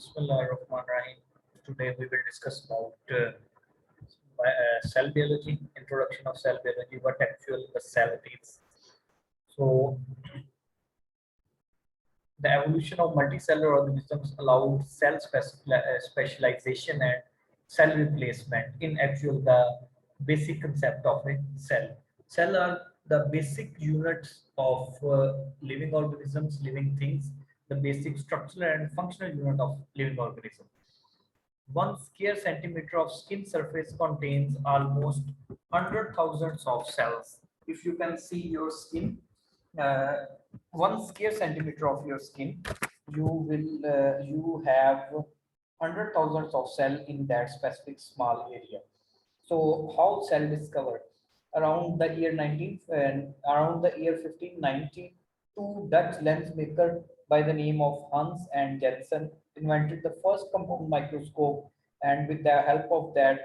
Bismillahirrahmanirrahim. Today we will discuss about cell biology, introduction of cell biology, what actually the cell is. So, the evolution of multicellular organisms allowed cell specialization and cell replacement. In actual, the basic concept of a cell. Cell are the basic units of living organisms, living things, the basic structural and functional unit of living organism. 1 square centimeter of skin surface contains almost 100,000 of cells. If you can see your skin, uh, 1 square centimeter of your skin, you have 100,000 of cell in that specific small area. So how cell discovered? Around the year 1590, two Dutch lens maker by the name of Hans and Jensen invented the first compound microscope, and with the help of that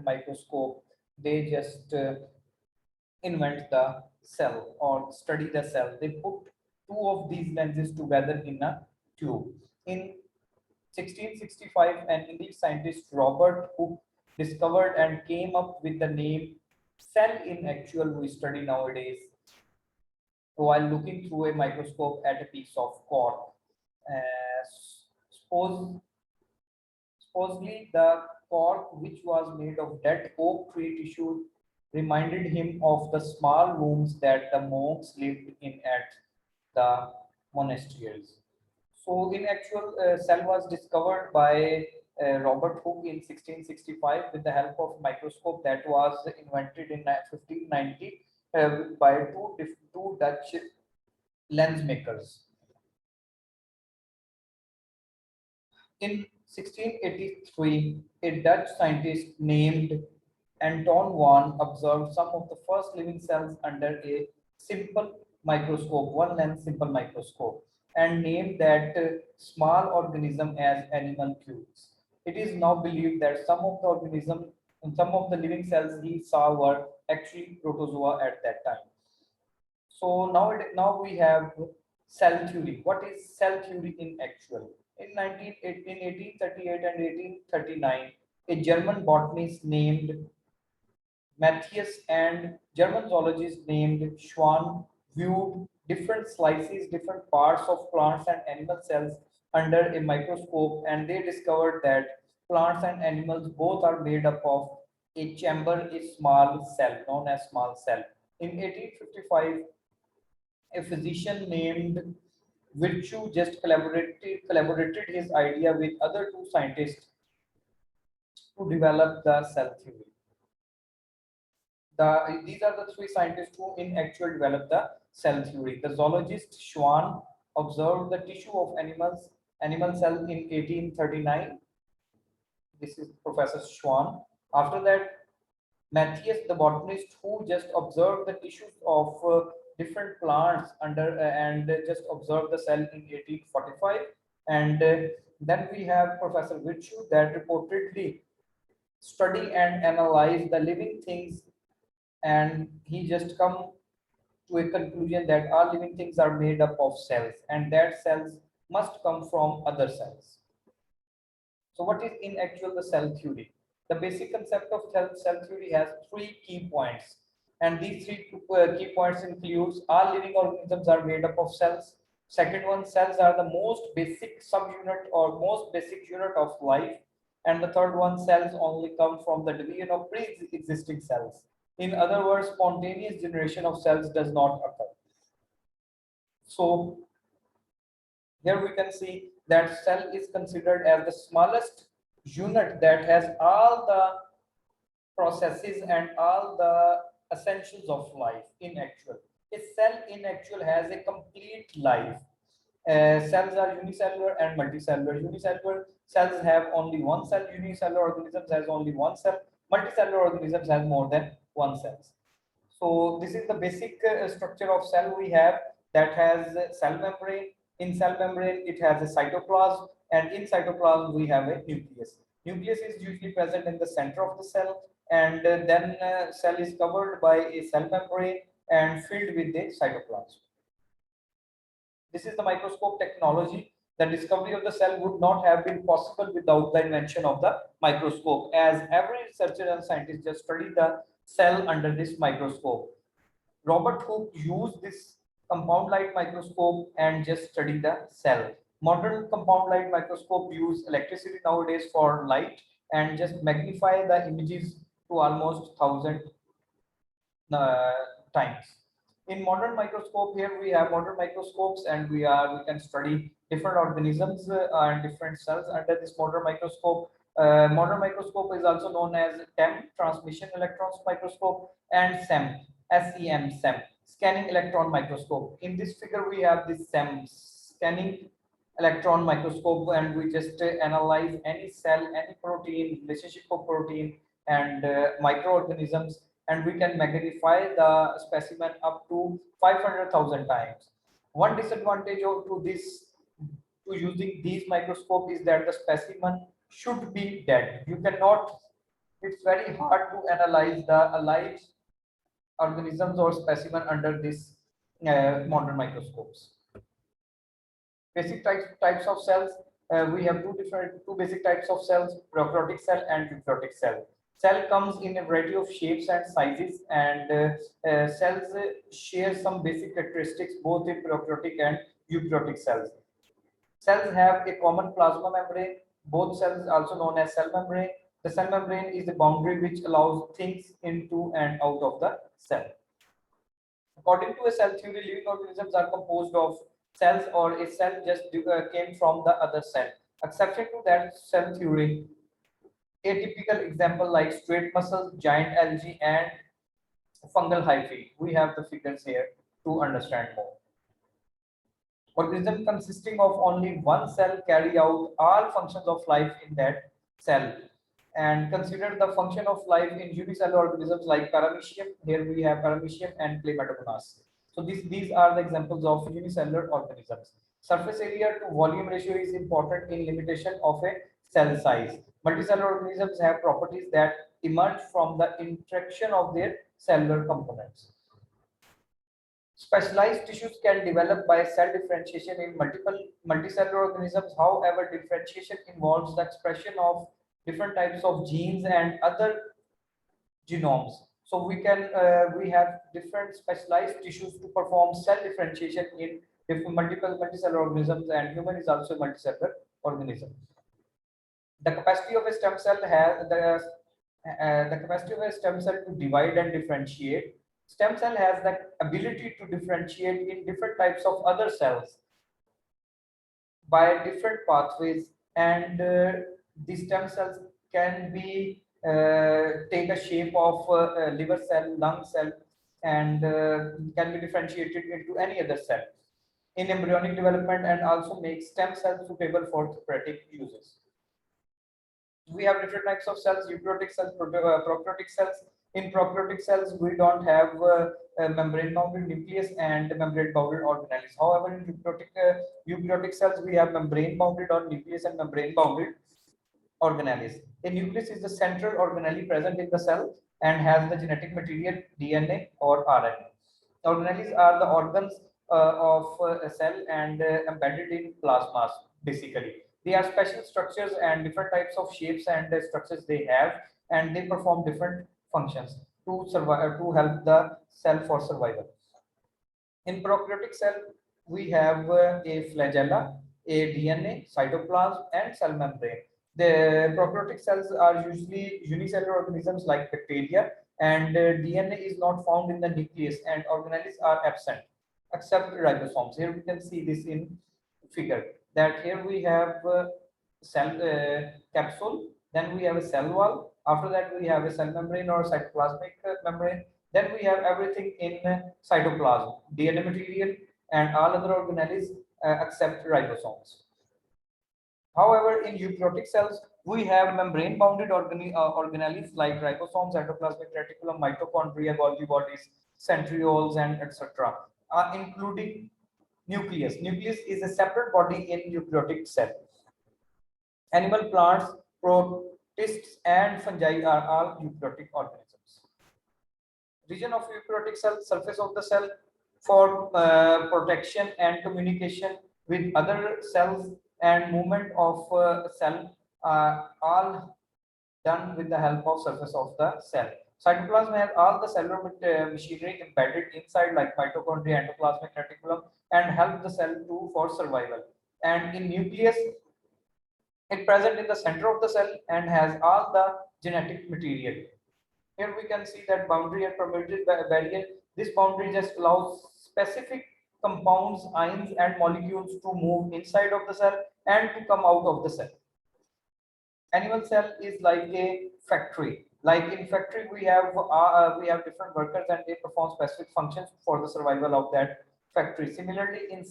microscope, they just invent the cell or study the cell. They put two of these lenses together in a tube. In 1665, an English scientist Robert Hooke discovered and came up with the name cell in actual we study nowadays while looking through a microscope at a piece of cork. Uh, suppose, Supposedly, the cork, which was made of dead oak tree tissue, reminded him of the small rooms that the monks lived in at the monasteries. So, in actual, cell was discovered by Robert Hooke in 1665 with the help of microscope that was invented in 1590 by two Dutch lens makers. In 1683, a Dutch scientist named Anton Van observed some of the first living cells under a simple microscope, one lens simple microscope, and named that small organism as animal cubes. It is now believed that some of the living cells he saw were actually protozoa at that time. So now we have cell theory. What is cell theory in actual? In 1838 and 1839, a German botanist named Matthias and German zoologist named Schwann viewed different slices, different parts of plants and animal cells under a microscope, and they discovered that plants and animals both are made up of a chamber, a small cell known as small cell. In 1855, a physician named Virtue just collaborated his idea with other two scientists to develop the cell theory. These are the three scientists who in actual developed the cell theory. The zoologist Schwann observed the tissue of animal cell in 1839. This is Professor Schwann. After that, Matthias, the botanist, who just observed the tissues of different plants and just observed the cell in 1845. And then we have Professor Virtue that reportedly study and analyze the living things, and he just come to a conclusion that all living things are made up of cells, and that cells must come from other cells. So what is in actual the cell theory? The basic concept of cell theory has three key points. And these three key points includes all living organisms are made up of cells. Second one, cells are the most basic subunit or most basic unit of life. And the third one, cells only come from the division of pre-existing cells. In other words, spontaneous generation of cells does not occur. So here we can see that cell is considered as the smallest unit that has all the processes and all the essentials of life in actual. A cell in actual has a complete life. Cells are unicellular and multicellular. Unicellular cells have only one cell. Unicellular organisms has only one cell. Multicellular organisms has more than one cell. So this is the basic structure of cell we have, that has cell membrane. In cell membrane, it has a cytoplasm, and in cytoplasm we have a nucleus. Nucleus is usually present in the center of the cell, and then cell is covered by a cell membrane and filled with the cytoplasm. This is the microscope technology The discovery of the cell would not have been possible without the invention of the microscope, as every researcher and scientist just studied the cell under this microscope. Robert Hooke used this compound light microscope and just studied the cell. Modern compound light microscope use electricity nowadays for light and just magnify the images to almost 1,000 uh, times. In modern microscope, here we have modern microscopes, and we can study different organisms and different cells under this modern microscope. Modern microscope is also known as TEM, transmission electrons microscope, and SEM, scanning electron microscope. In this figure, we have this SEM, scanning electron microscope, and we just analyze any cell, any protein, relationship of protein and microorganisms, and we can magnify the specimen up to 500,000 times. One disadvantage to this, to using these microscope, is that the specimen should be dead. You cannot, it's very hard to analyze the alive organisms or specimen under this modern microscopes. Basic types of cells. We have two basic types of cells: prokaryotic cell and eukaryotic cell. Cell comes in a variety of shapes and sizes, and cells share some basic characteristics both in prokaryotic and eukaryotic cells. Cells have a common plasma membrane. Both cells also known as cell membrane. The cell membrane is the boundary which allows things into and out of the cell. According to a cell theory, living organisms are composed of cells, or a cell just came from the other cell. Exception to that cell theory, a typical example like straight muscles, giant algae, and fungal hyphae. We have the figures here to understand more. Organism consisting of only one cell carry out all functions of life in that cell. And consider the function of life in unicellular organisms like Paramecium. Here we have Paramecium and Chlamydomonas. So these are the examples of unicellular organisms. Surface area to volume ratio is important in limitation of a cell size. Multicellular organisms have properties that emerge from the interaction of their cellular components. Specialized tissues can develop by cell differentiation in multicellular organisms. However, differentiation involves the expression of different types of genes and other genomes. So we have different specialized tissues to perform cell differentiation in multicellular organisms, and human is also a multicellular organism. The capacity of a stem cell to divide and differentiate. Stem cell has the ability to differentiate in different types of other cells by different pathways, and these stem cells can be take a shape of liver cell, lung cell, and can be differentiated into any other cell in embryonic development, and also make stem cells suitable for therapeutic uses. We have different types of cells: eukaryotic cells, prokaryotic cells. In prokaryotic cells, we don't have membrane-bounded nucleus and membrane-bounded organelles. However, in eukaryotic cells, we have membrane-bounded or nucleus and membrane-bounded organelles. A nucleus is the central organelle present in the cell and has the genetic material DNA or RNA. Organelles are the organs of a cell and embedded in plasmas, basically. They are special structures and different types of shapes and structures they have, and they perform different functions to survive, to help the cell for survival. In prokaryotic cell, we have a flagella, a DNA, cytoplasm, and cell membrane. The prokaryotic cells are usually unicellular organisms like bacteria, and DNA is not found in the nucleus, and organelles are absent except ribosomes. Here we can see this in figure, that here we have cell capsule, then we have a cell wall, after that we have a cell membrane or cytoplasmic membrane, then we have everything in cytoplasm, DNA material, and all other organelles except ribosomes. However, in eukaryotic cells, we have membrane-bounded organelles like ribosomes, cytoplasmic reticulum, mitochondria, Golgi bodies, centrioles, and etc., including nucleus. Nucleus is a separate body in eukaryotic cell. Animal, plants, protists, and fungi are all eukaryotic organisms. Region of eukaryotic cell: surface of the cell for protection and communication with other cells and movement of cell all done with the help of surface of the cell. Cytoplasm has all the cellular machinery embedded inside like mitochondria, endoplasmic reticulum, and help the cell to for survival. And in nucleus, it present in the center of the cell and has all the genetic material. Here we can see that boundary and permeated barrier. This boundary just allows specific compounds, ions, and molecules to move inside of the cell and to come out of the cell. Animal cell is like a factory. Like in factory, we have different workers and they perform specific functions for the survival of that factory. Similarly, in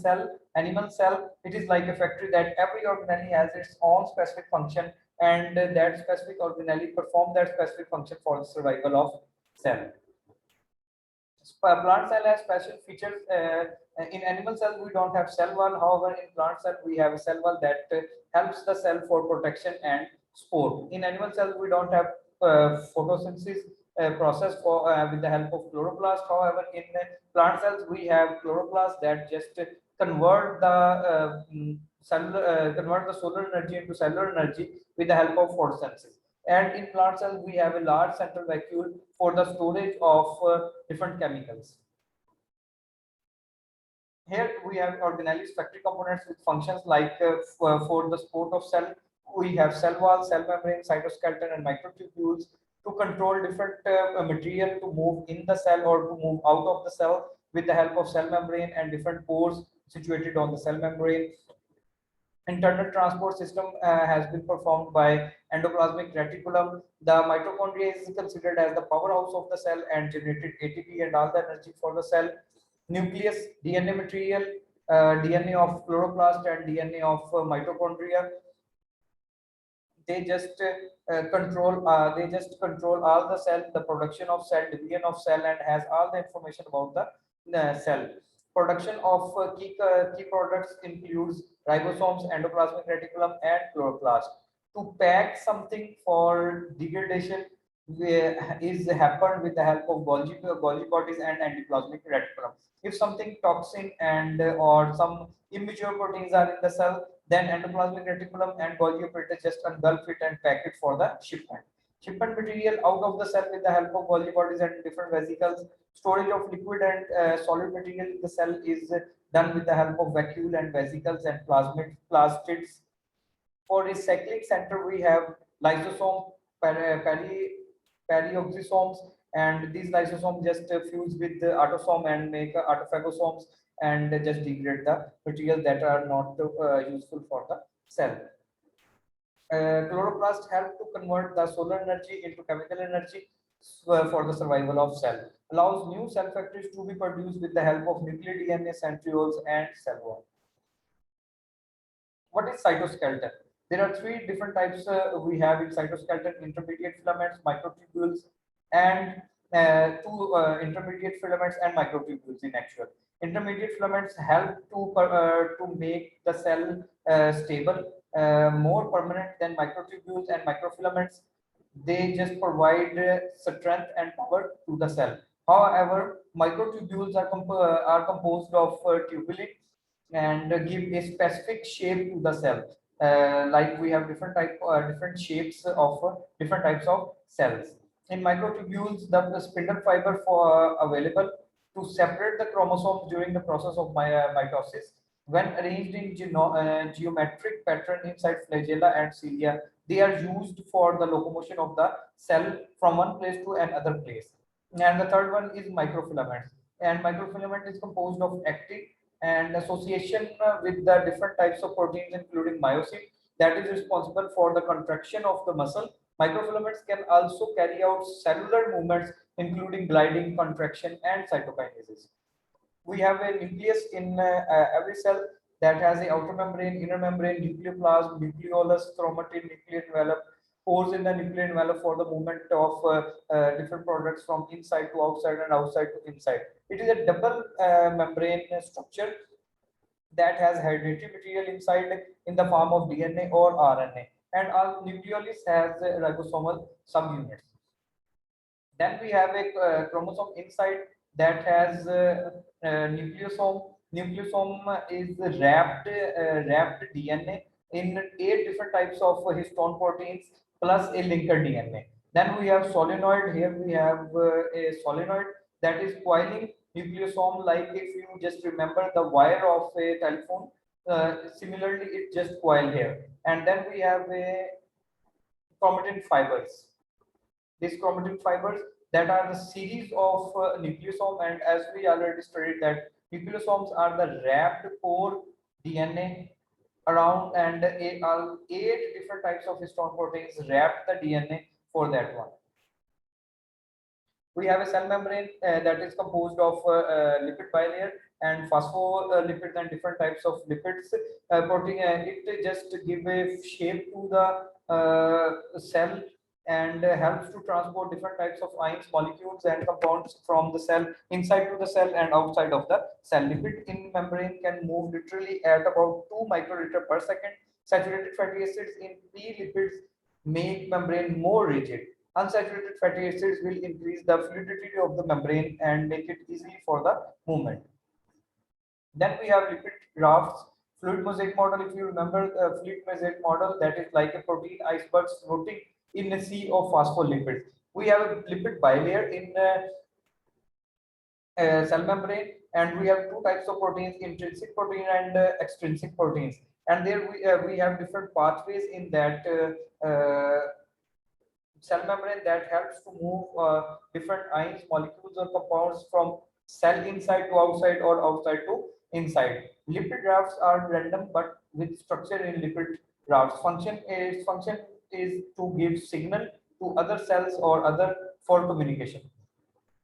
animal cell, it is like a factory that every organelle has its own specific function, and that specific organelle perform that specific function for the survival of cell. Plant cell has special features. In animal cell, we don't have cell wall. However, in plant cell, we have a cell wall that helps the cell for protection and spore. In animal cell, we don't have photosynthesis process for with the help of chloroplast. However, in plant cells, we have chloroplast that just convert the convert the solar energy into cellular energy with the help of photosynthesis. And in plant cells, we have a large central vacuole for the storage of different chemicals. Here we have organelles factory components with functions like for the support of cell, we have cell wall, cell membrane, cytoskeleton, and microtubules to control different material to move in the cell or to move out of the cell with the help of cell membrane and different pores situated on the cell membrane. Internal transport system has been performed by endoplasmic reticulum. The mitochondria is considered as the powerhouse of the cell and generated ATP and all the energy for the cell. Nucleus, DNA material, DNA of chloroplast and DNA of mitochondria. They just control all the cell, the production of cell, division of cell, and has all the information about the cell. Production of key products includes ribosomes, endoplasmic reticulum, and chloroplast. To pack something for degradation is happened with the help of Golgi bodies and endoplasmic reticulum. If something toxin and or some immature proteins are in the cell, then endoplasmic reticulum and Golgi apparatus just engulf it and pack it for the shipment. Shipment material out of the cell with the help of Golgi bodies and different vesicles. Storage of liquid and solid material in the cell is done with the help of vacuole and vesicles and plastids. For a cyclic center, we have lysosome, perioxysomes, and these lysosomes just fuse with the autosome and make autophagosomes and just degrade the material that are not useful for the cell. Chloroplast help to convert the solar energy into chemical energy for the survival of cell. Allows new cell factories to be produced with the help of nuclear DNA centrioles and cell wall. What is cytoskeleton? There are three different types we have in cytoskeleton: intermediate filaments, microtubules, and two intermediate filaments and microtubules in actual. Intermediate filaments help to make the cell stable, more permanent than microtubules and microfilaments. They just provide strength and power to the cell. However, microtubules are composed of tubulin and give a specific shape to the cell. Like we have different shapes of different types of cells. In microtubules, the spindle fiber for available to separate the chromosomes during the process of mitosis. When arranged in geometric pattern inside flagella and cilia, they are used for the locomotion of the cell from one place to another place. And the third one is microfilaments. And microfilament is composed of actin and association with the different types of proteins, including myosin, that is responsible for the contraction of the muscle. Microfilaments can also carry out cellular movements, including gliding, contraction, and cytokinesis. We have a nucleus in every cell that has a outer membrane, inner membrane, nucleoplasm, nucleolus, chromatin, nuclear envelope, pores in the nuclear envelope for the movement of different products from inside to outside and outside to inside. It is a double membrane structure that has hereditary material inside in the form of DNA or RNA, and our nucleolus has ribosomal subunits. Then we have a chromosome inside that has nucleosome. Nucleosome is wrapped DNA in 8 different types of histone proteins plus a linker DNA. Then we have solenoid. Here we have a solenoid that is coiling nucleosome, like if you just remember the wire of a telephone, similarly it just coil here. And then we have a chromatin fibers. These chromatin fibers that are the series of nucleosome, and as we already studied that nucleosomes are the wrapped core DNA around, and 8 different types of histone proteins wrap the DNA for that one. We have a cell membrane that is composed of lipid bilayer and phospholipids and different types of lipids. Protein, it just give a shape to the cell and helps to transport different types of ions, molecules, and compounds from the cell inside to the cell and outside of the cell. Lipid in membrane can move literally at about 2 microliter per second. Saturated fatty acids in P lipids make membrane more rigid. Unsaturated fatty acids will increase the fluidity of the membrane and make it easy for the movement. Then we have lipid rafts, fluid mosaic model. If you remember the fluid mosaic model, that is like a protein iceberg floating in a sea of phospholipids. We have a lipid bilayer in cell membrane, and we have two types of proteins: intrinsic protein and extrinsic proteins. And there we have different pathways in that cell membrane that helps to move different ions, molecules, or compounds from cell inside to outside or outside to inside. Lipid rafts are random but with structure in lipid rafts. Function is to give signal to other cells or other for communication.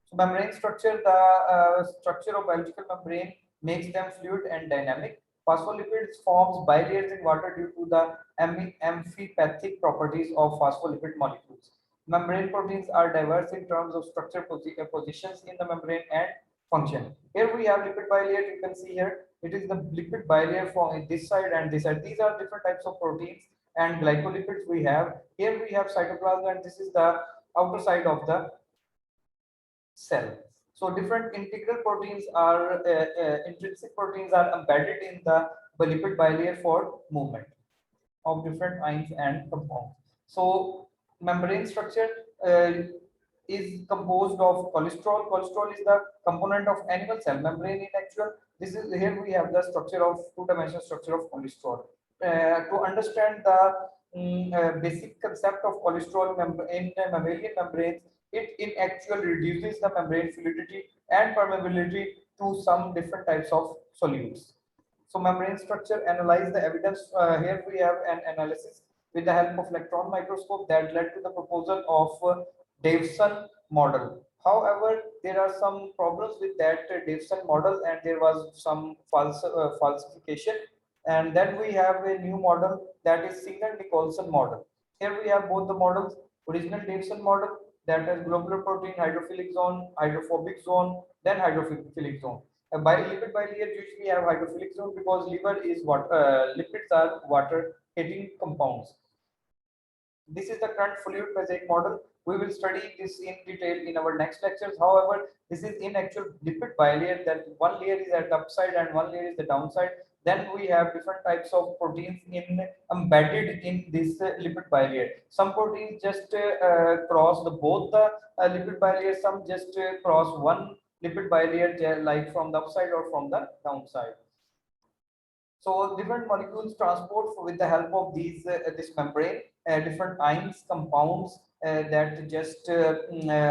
So membrane structure, the structure of biological membrane makes them fluid and dynamic. Phospholipids forms bilayers in water due to the amphipathic properties of phospholipid molecules. Membrane proteins are diverse in terms of structure, positions in the membrane, and function. Here we have lipid bilayer. You can see here it is the lipid bilayer for this side and this side. These are different types of proteins and glycolipids we have. Here we have cytoplasm, and this is the outer side of the cell. So different integral proteins are intrinsic proteins are embedded in the lipid bilayer for movement of different ions and compounds. So membrane structure is composed of cholesterol. Cholesterol is the component of animal cell membrane in actual. This is here we have the structure of two-dimensional structure of cholesterol. To understand the basic concept of cholesterol in mammalian membranes, it in actual reduces the membrane fluidity and permeability to some different types of solutes. So membrane structure, analyze the evidence. Here we have an analysis with the help of electron microscope that led to the proposal of Davison model. However, there are some problems with that Davison model, and there was some falsification. And then we have a new model, that is Singer-Nicolson model. Here we have both the models: original Davison model that has globular protein, hydrophilic zone, hydrophobic zone, then hydrophilic zone. By lipid bilayer usually have hydrophilic zone because liver is what lipids are water hitting compounds. This is the current fluid mosaic model. We will study this in detail in our next lectures. However, this is in actual lipid bilayer, that one layer is at the upside and one layer is the downside. Then we have different types of proteins embedded in this lipid bilayer. Some proteins just cross both the lipid bilayer. Some just cross one lipid bilayer, like from the upside or from the downside. So different molecules transport with the help of this membrane different ions, compounds that just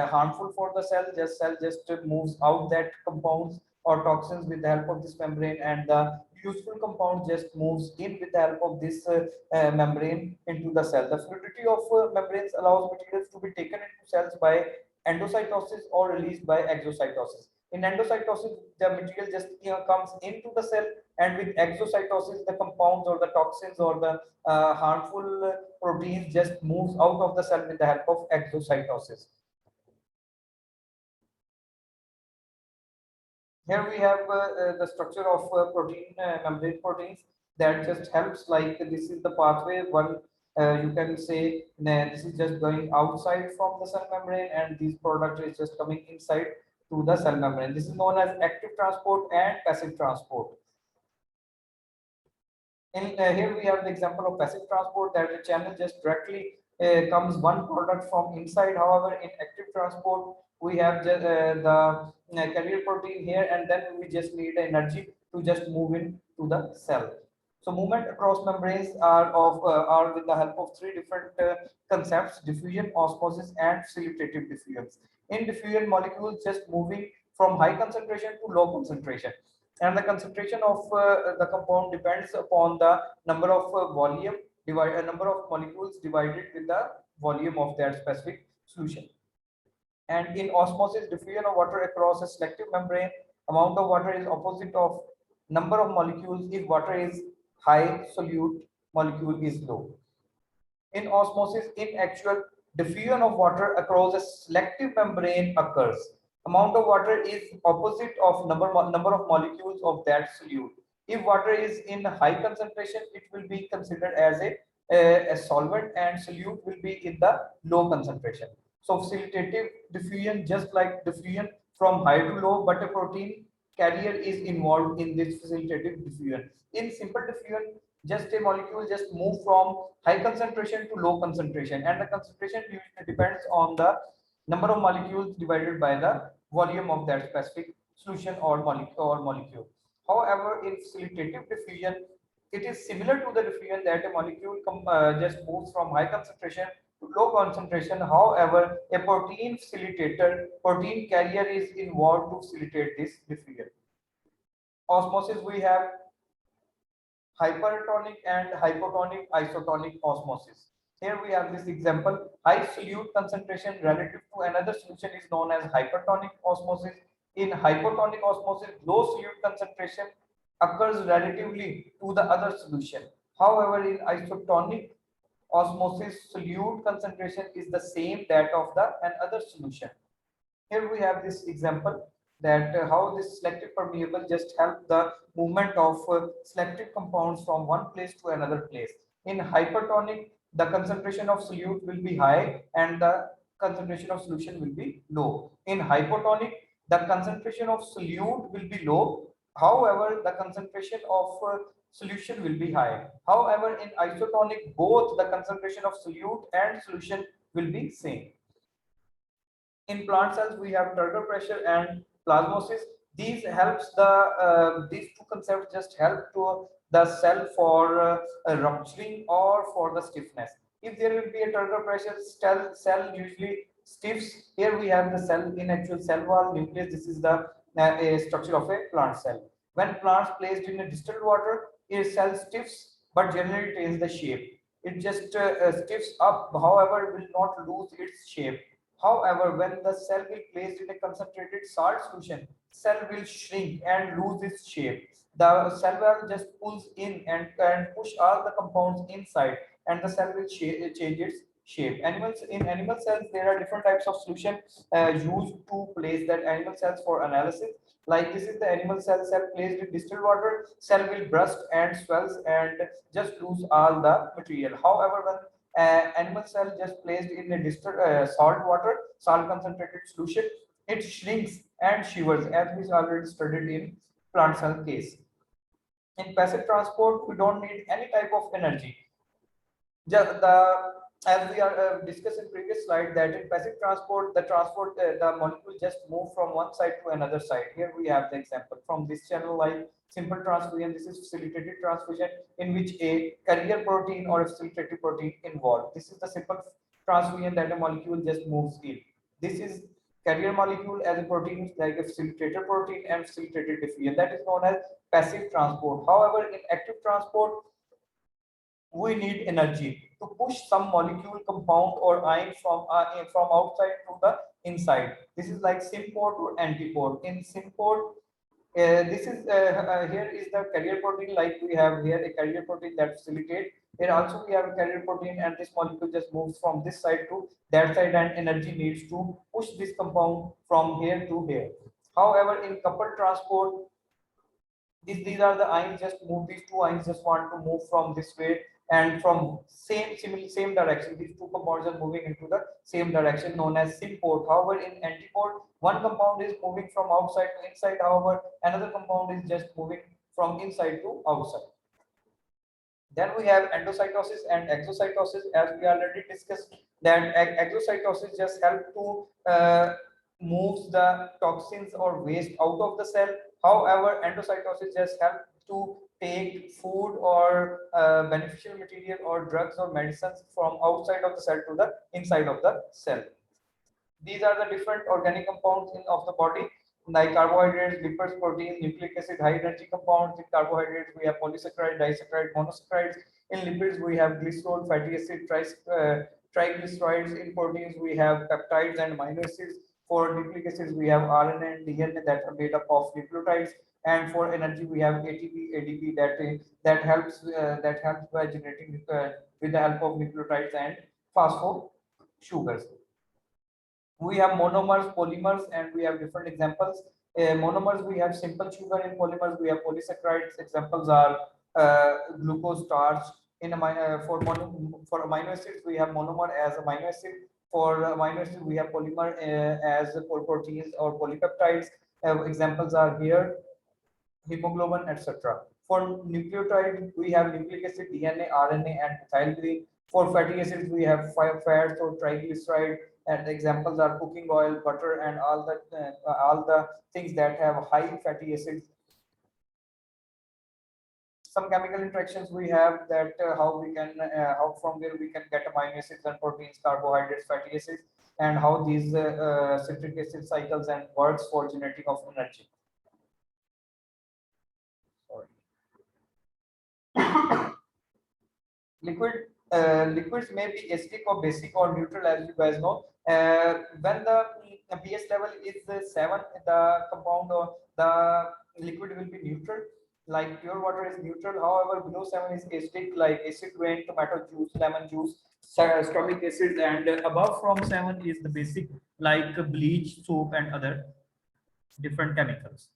harmful for the cell. Cell just moves out that compounds or toxins with the help of this membrane, and the useful compound just moves in with the help of this membrane into the cell. The fluidity of membranes allows materials to be taken into cells by endocytosis or released by exocytosis. In endocytosis, the material just comes into the cell, and with exocytosis, the compounds or the toxins or the harmful proteins just moves out of the cell with the help of exocytosis. Here we have the structure of protein membrane proteins that just helps, like this is the pathway one. You can say this is just going outside from the cell membrane, and this product is just coming inside to the cell membrane. This is known as active transport and passive transport. In here we have the example of passive transport, that the channel just directly comes one product from inside. However, in active transport, we have just, the carrier protein here, and then we just need energy to just move in to the cell. So movement across membranes are with the help of three different concepts: diffusion, osmosis, and facilitative diffusion. In diffusion, molecules just moving from high concentration to low concentration, and the concentration of the compound depends upon the number of number of molecules divided with the volume of that specific solution. And in osmosis, diffusion of water across a selective membrane, amount of water is opposite of number of molecules. If water is high, solute molecule is low. In osmosis, in actual diffusion of water across a selective membrane occurs. Amount of water is opposite of number of molecules of that solute. If water is in high concentration, it will be considered as a solvent, and solute will be in the low concentration. So facilitative diffusion, just like diffusion from high to low, but a protein carrier is involved in this facilitative diffusion. In simple diffusion, just a molecule just move from high concentration to low concentration, and the concentration usually depends on the number of molecules divided by the volume of that specific solution or molecule. However, in facilitative diffusion, it is similar to the diffusion that a molecule just moves from high concentration to low concentration. However, a protein carrier is involved to facilitate this diffusion. Osmosis, we have hypertonic and hypotonic isotonic osmosis. Here we have this example: high solute concentration relative to another solution is known as hypertonic osmosis. In hypotonic osmosis, low solute concentration occurs relatively to the other solution. However, in isotonic osmosis, solute concentration is the same that of the another solution. Here we have this example, that how this selective permeable just help the movement of selective compounds from one place to another place. In hypertonic, the concentration of solute will be high and the concentration of solution will be low. In hypotonic, the concentration of solute will be low. However, the concentration of solution will be high. However, in isotonic, both the concentration of solute and solution will be same. In plant cells, we have turgor pressure and plasmosis. These helps the these two concepts just help to the cell for rupturing or for the stiffness. If there will be a turgor pressure, cell usually stiffs. Here we have the cell in actual cell wall nucleus. This is the a structure of a plant cell. When plants placed in a distilled water, a cell stiffs but generally retains the shape. It just stiffs up, however will not lose its shape. However, when the cell will placed in a concentrated salt solution, cell will shrink and lose its shape. The cell wall just pulls in and can push all the compounds inside, and the cell will change its shape. In animal cells, there are different types of solution used to place that animal cells for analysis. Like this is the animal cell placed in distilled water, cell will burst and swells and just lose all the material. However, when animal cell just placed in a distilled salt concentrated solution, it shrinks and shivers, as we already studied in plant cell case. In passive transport, we don't need any type of energy. Just the as we are discussed in previous slide, that in passive transport, the molecule just move from one side to another side. Here we have the example from this channel, like simple transfusion. This is facilitated transfusion, in which a carrier protein or a facilitated protein involved. This is the simple transfusion that a molecule just moves in. This is carrier molecule as a protein, like a facilitator protein and facilitated diffusion. That is known as passive transport. However, in active transport, we need energy to push some molecule, compound, or ion from outside to the inside. This is like symport or antiport. In symport, this is here is the carrier protein, like we have here a carrier protein that facilitate. Here also we have a carrier protein, and this molecule just moves from this side to that side, and energy needs to push this compound from here to here. However, in coupled transport, these are the ions just move, these two ions just want to move from this way and from same direction. These two compounds are moving into the same direction, known as symport. However, in antiport, one compound is moving from outside to inside. However, another compound is just moving from inside to outside. Then we have endocytosis and exocytosis. As we already discussed, that exocytosis just help to moves the toxins or waste out of the cell. However, endocytosis just help to take food or beneficial material or drugs or medicines from outside of the cell to the inside of the cell. These are the different organic compounds of the body, like carbohydrates, lipids, proteins, nucleic acid, high energy compounds. In carbohydrates, we have polysaccharide, disaccharide, monosaccharides. In lipids, we have glycerol, fatty acid, triglycerides. In proteins, we have peptides and amino acids. For nucleic acids, we have RNA and DNA that are made up of nucleotides. And for energy, we have ATP, ADP that helps by generating with the help of nucleotides and phospho sugars. We have monomers, polymers, and we have different examples. Monomers, we have simple sugar. In polymers, we have polysaccharides. Examples are glucose, starch. For amino acids, we have monomer as amino acid. For amino acids, we have polymer as for proteins or polypeptides. Examples are here hemoglobin, etc. For nucleotide, we have nucleic acid, DNA, RNA, and methylglycine. For fatty acids, we have fats or triglyceride, and examples are cooking oil, butter, and all the things that have high fatty acids. Some chemical interactions we have that how from where we can get amino acids and proteins, carbohydrates, fatty acids, and how these citric acid cycles and works for generating of energy. Liquids may be acidic or basic or neutral, as you guys know. When the pH level is 7, the compound or the liquid will be neutral. Like pure water is neutral. However, below 7 is acidic, like acid rain, tomato juice, lemon juice, stomach acid, and above from 7 is the basic, like bleach, soap, and other different chemicals.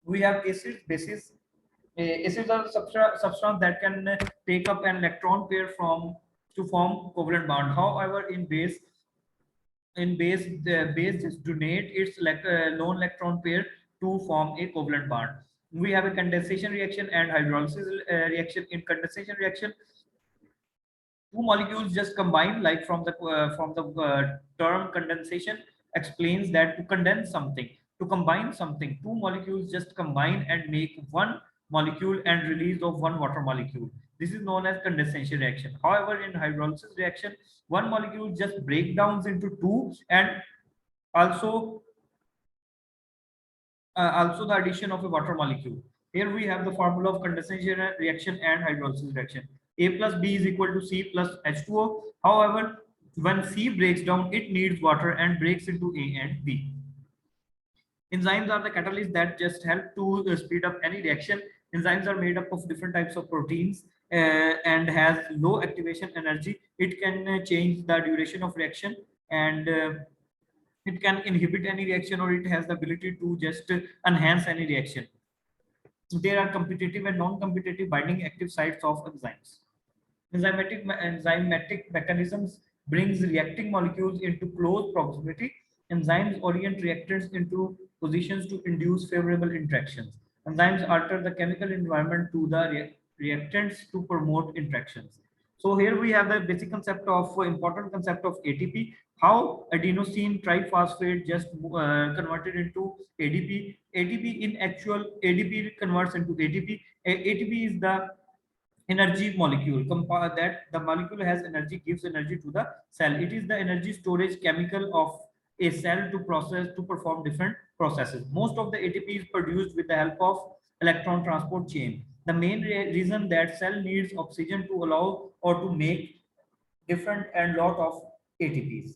We have acids, bases. Acids are substance that can take up an electron pair from to form covalent bond. However, in base the base donate its lone electron pair to form a covalent bond. We have a condensation reaction and hydrolysis reaction. In condensation reaction, two molecules just combine, like from the term condensation explains that to condense something, to combine something, two molecules just combine and make one molecule and release of one water molecule. This is known as condensation reaction. However, in hydrolysis reaction, one molecule just break down into two, and also also the addition of a water molecule. Here we have the formula of condensation reaction and hydrolysis reaction. A plus B is equal to C plus H2O. However, when C breaks down, it needs water and breaks into A and B. Enzymes are the catalysts that just help to speed up any reaction. Enzymes are made up of different types of proteins and has low activation energy. It can change the duration of reaction, and it can inhibit any reaction, or it has the ability to just enhance any reaction. There are competitive and non-competitive binding active sites of enzymes. Enzymatic mechanisms brings reacting molecules into close proximity. Enzymes orient reactants into positions to induce favorable interactions. Enzymes alter the chemical environment to the reactants to promote interactions. So here we have the basic concept of important concept of ATP, how adenosine triphosphate just converted into ADP. ATP in actual ADP converts into ATP. ATP is the energy molecule. That the molecule has energy, gives energy to the cell. It is the energy storage chemical of a cell to perform different processes. Most of the ATP is produced with the help of electron transport chain. The main reason that cell needs oxygen to allow or to make different and lot of ATPs.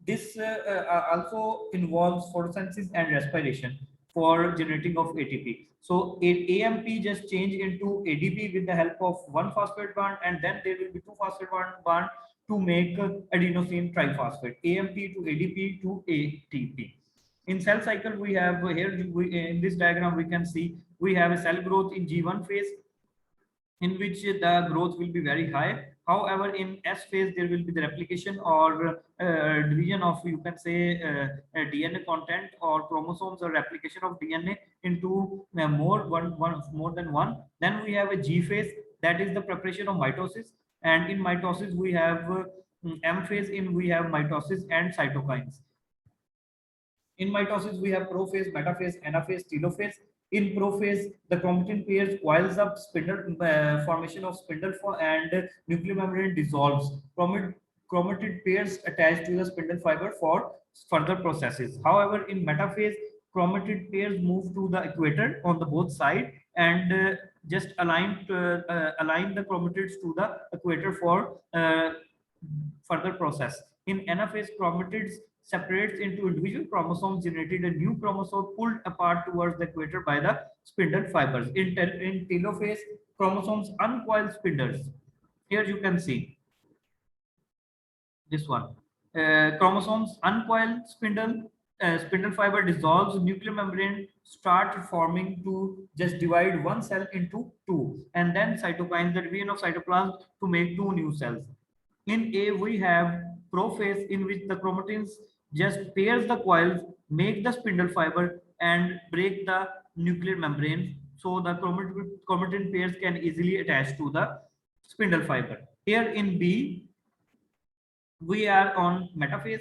This also involves photosynthesis and respiration for generating of ATP. So AMP just change into ADP with the help of one phosphate bond, and then there will be two phosphate bond to make adenosine triphosphate. AMP to ADP to ATP. In cell cycle, we have here in this diagram we can see we have a cell growth in G1 phase. in which the growth will be very high. However, in S phase, there will be the replication or division of, you can say, DNA content or chromosomes, or replication of DNA into more than one. Then we have a G phase, that is the preparation of mitosis. And in mitosis, we have M phase, in we have mitosis and cytokines. In mitosis, we have prophase, metaphase, anaphase, telophase. In prophase, the chromatin pairs coils up, spindle formation of spindle and nuclear membrane dissolves. Chromatin pairs attached to the spindle fiber for further processes. However, in metaphase, chromatin pairs move to the equator on the both side and just align the chromatids to the equator for further process. In anaphase, chromatids separates into individual chromosomes, generated a new chromosome pulled apart towards the equator by the spindle fibers. In telophase, chromosomes uncoil spindles. Here you can see this one. Chromosomes uncoil spindle fiber dissolves, nuclear membrane start forming to just divide one cell into two, and then cytokines, the division of cytoplasm, to make two new cells. In A, we have prophase, in which the chromatins just pairs the coils, make the spindle fiber, and break the nuclear membrane, so the chromatin pairs can easily attach to the spindle fiber. Here in B, we are on metaphase,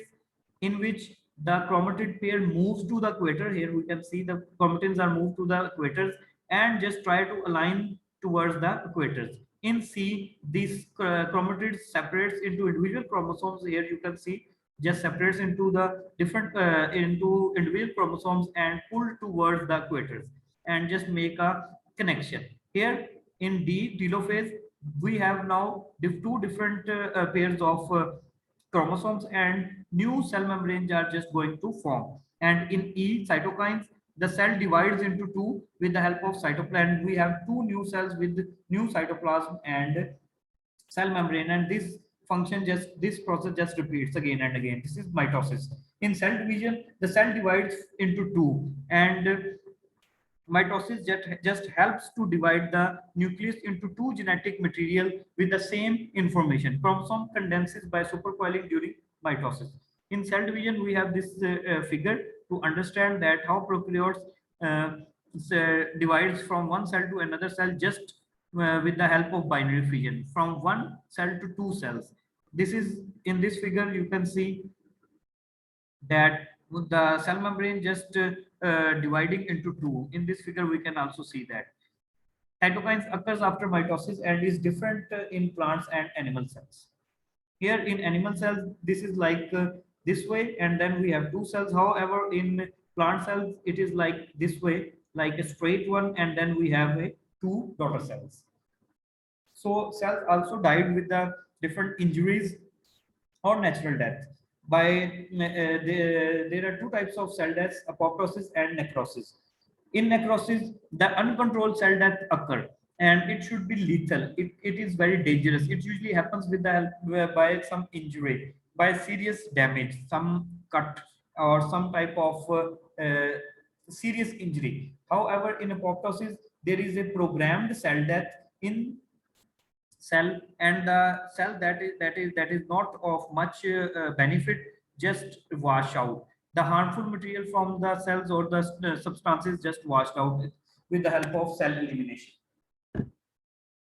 in which the chromatid pair moves to the equator. Here we can see the chromatins are moved to the equators and just try to align towards the equators. In C, this chromatid separates into individual chromosomes. Here you can see just separates into the different into individual chromosomes and pull towards the equators and just make a connection. Here in D, telophase, we have now two different pairs of chromosomes, and new cell membranes are just going to form. And in E, cytokines, the cell divides into two with the help of cytoplasm. We have two new cells with new cytoplasm and cell membrane, and this process just repeats again and again. This is mitosis. In cell division, the cell divides into two, and mitosis just helps to divide the nucleus into two genetic material with the same information. Chromosome condenses by supercoiling during mitosis. In cell division, we have this figure to understand that how prokaryotes divides from one cell to another cell just with the help of binary fission from one cell to two cells. This is in this figure you can see that the cell membrane just dividing into two. In this figure, we can also see that cytokines occurs after mitosis and is different in plants and animal cells. Here in animal cells, this is like this way, and then we have two cells. However, in plant cells, it is like this way, like a straight one, and then we have a two daughter cells. So cells also died with the different injuries or natural death. There are two types of cell deaths: apoptosis and necrosis. In necrosis, the uncontrolled cell death occur, and it should be lethal. It is very dangerous. It usually happens with the help by some injury, by serious damage, some cut, or some type of serious injury. However, in apoptosis, there is a programmed cell death in cell, and the cell that is not of much benefit just wash out. The harmful material from the cells or the substances just washed out with the help of cell elimination.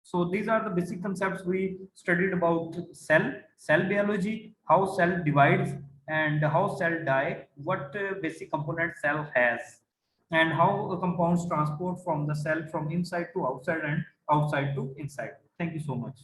So these are the basic concepts we studied about cell biology, how cell divides and how cell die, what basic component cell has, and how compounds transport from the cell from inside to outside and outside to inside. Thank you so much.